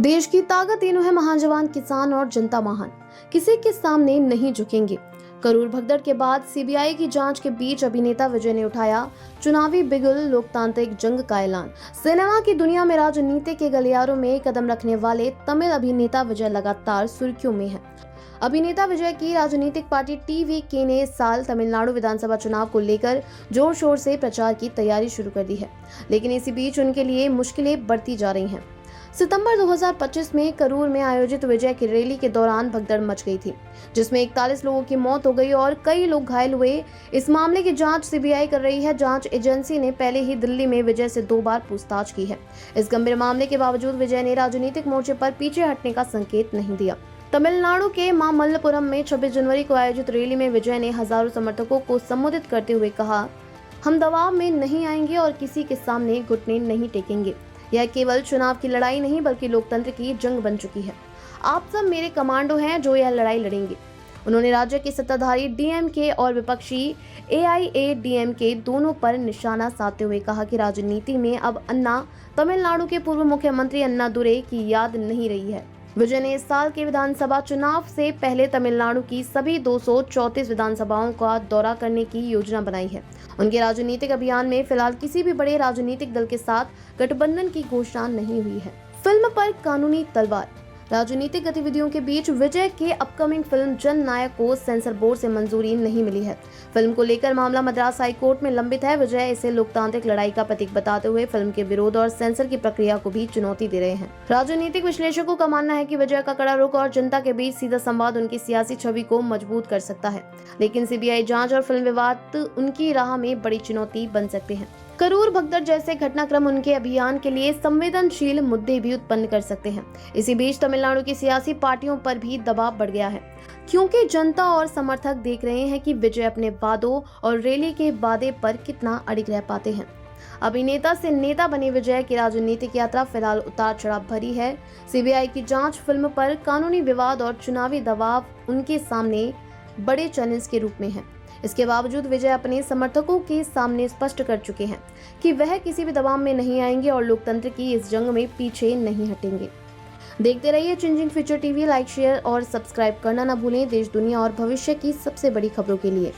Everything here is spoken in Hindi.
देश की ताकत तीनों है, महान जवान, किसान और जनता महान, किसी के सामने नहीं झुकेंगे। करूर भगदड़ के बाद सीबीआई की जांच के बीच अभिनेता विजय ने उठाया चुनावी बिगुल, लोकतांत्रिक जंग का ऐलान। सिनेमा की दुनिया में राजनीति के गलियारों में कदम रखने वाले तमिल अभिनेता विजय लगातार सुर्खियों में है। अभिनेता विजय की राजनीतिक पार्टी टीवीके ने इस साल तमिलनाडु विधानसभा चुनाव को लेकर जोर शोर से प्रचार की तैयारी शुरू कर दी है, लेकिन इसी बीच उनके लिए मुश्किलें बढ़ती जा रही हैं। सितंबर 2025 में करूर में आयोजित विजय की रैली के दौरान भगदड़ मच गई थी, जिसमें 41 लोगों की मौत हो गई और कई लोग घायल हुए। इस मामले की जांच सीबीआई कर रही है। जांच एजेंसी ने पहले ही दिल्ली में विजय से 2 बार पूछताछ की है। इस गंभीर मामले के बावजूद विजय ने राजनीतिक मोर्चे पर पीछे हटने का संकेत नहीं दिया। तमिलनाडु के मामल्लपुरम में 26 जनवरी को आयोजित रैली में विजय ने हजारों समर्थकों को संबोधित करते हुए कहा, हम दबाव में नहीं आएंगे और किसी के सामने घुटने नहीं टेकेंगे। यह केवल चुनाव की लड़ाई नहीं बल्कि लोकतंत्र की जंग बन चुकी है। आप सब मेरे कमांडो हैं जो यह लड़ाई लड़ेंगे। उन्होंने राज्य के सत्ताधारी डीएमके और विपक्षी एआईएडीएमके दोनों पर निशाना साधते हुए कहा कि राजनीति में अब अन्ना तमिलनाडु के पूर्व मुख्यमंत्री अन्नादुरै की याद नहीं रही है। विजय ने इस साल के विधानसभा चुनाव से पहले तमिलनाडु की सभी 234 विधानसभाओं का दौरा करने की योजना बनाई है। उनके राजनीतिक अभियान में फिलहाल किसी भी बड़े राजनीतिक दल के साथ गठबंधन की घोषणा नहीं हुई है। फिल्म पर कानूनी तलवार। राजनीतिक गतिविधियों के बीच विजय के अपकमिंग फिल्म जन नायक को सेंसर बोर्ड से मंजूरी नहीं मिली है। फिल्म को लेकर मामला मद्रास हाई कोर्ट में लंबित है। विजय इसे लोकतांत्रिक लड़ाई का प्रतीक बताते हुए फिल्म के विरोध और सेंसर की प्रक्रिया को भी चुनौती दे रहे हैं। राजनीतिक विश्लेषकों का मानना है कि विजय का कड़ा रुख और जनता के बीच सीधा संवाद उनकी सियासी छवि को मजबूत कर सकता है, लेकिन सीबीआई जांच और फिल्म विवाद उनकी राह में बड़ी चुनौती बन सकते हैं। करूर भगदड़ जैसे घटनाक्रम उनके अभियान के लिए संवेदनशील मुद्दे भी उत्पन्न कर सकते हैं। इसी बीच तमिलनाडु की सियासी पार्टियों पर भी दबाव बढ़ गया है, क्योंकि जनता और समर्थक देख रहे हैं कि विजय अपने वादों और रैली के वादे पर कितना अड़िग रह पाते हैं। अभिनेता से नेता बने विजय की राजनीतिक यात्रा फिलहाल उतार चढ़ाव भरी है। सीबीआई की जांच, फिल्म पर कानूनी विवाद और चुनावी दबाव उनके सामने बड़े चैलेंज के रूप में है। इसके बावजूद विजय अपने समर्थकों के सामने स्पष्ट कर चुके हैं कि वह किसी भी दबाव में नहीं आएंगे और लोकतंत्र की इस जंग में पीछे नहीं हटेंगे। देखते रहिए changing future TV. Like, share और सब्सक्राइब करना न भूलें। देश, दुनिया और भविष्य की सबसे बड़ी खबरों के लिए।